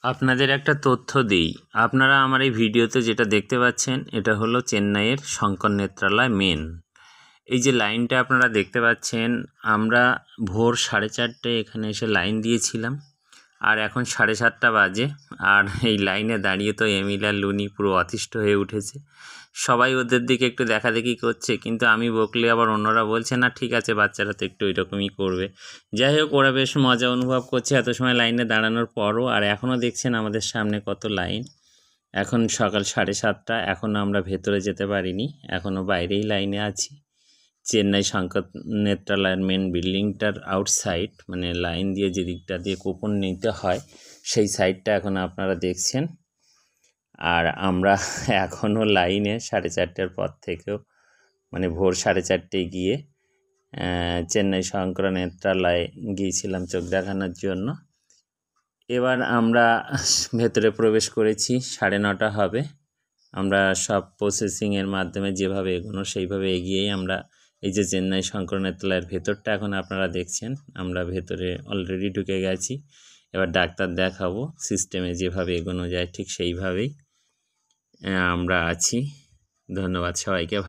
আপনাদের একটা তথ্য দিই। আপনারা আমার এই ভিডিওতে যেটা দেখতে পাচ্ছেন এটা হলো চেন্নাইয়ের শঙ্কর নেত্রালয় মেন। এই যে লাইনটা আপনারা দেখতে পাচ্ছেন, আমরা ভোর 4:30টায় এখানে এসে লাইন দিয়েছিলাম, আর এখন 7:30 বাজে। আর এই লাইনে দাঁড়িয়ে তো এমিল আর লুনি পুরো অতিষ্ঠ হয়ে উঠেছে। সবাই ওদের দিকে একটু দেখাদেখি করছে, কিন্তু আমি বকলে আবার অন্যরা বলছে না ঠিক আছে, বাচ্চারা তো একটু এরকমই করবে। যাই হোক, ওরা বেশ মজা অনুভব করছে এত সময় লাইনে দাঁড়ানোর পরও। আর এখনও দেখছেন আমাদের সামনে কত লাইন। এখন সকাল 7:30, এখনও আমরা ভেতরে যেতে পারিনি, এখনও বাইরেই লাইনে আছি। চেন্নাই শঙ্কর নেত্রালয়ের মেন বিল্ডিংটার আউটসাইড, মানে লাইন দিয়ে যে দিকটা দিয়ে কুপন নিতে হয় সেই সাইডটা এখন আপনারা দেখছেন। আর আমরা এখনও লাইনে 4:30টার পর থেকেও, মানে ভোর 4:30টায় গিয়ে চেন্নাই শঙ্কর নেত্রালয়ে গিয়েছিলাম চোখ দেখানোর জন্য। এবার আমরা ভেতরে প্রবেশ করেছি, 9:30 হবে। আমরা সব প্রসেসিংয়ের মাধ্যমে যেভাবে এগোনো সেইভাবে এগিয়েই আমরা এই যে চেন্নাই শঙ্কর নেত্রালয়ের ভেতরটা এখন আপনারা দেখছেন, আমরা ভেতরে অলরেডি ঢুকে গেছি। এবার ডাক্তার দেখাবো, সিস্টেমে যেভাবে এগোনো যায় ঠিক সেইভাবেই আমরা আছি। ধন্যবাদ সবাইকে।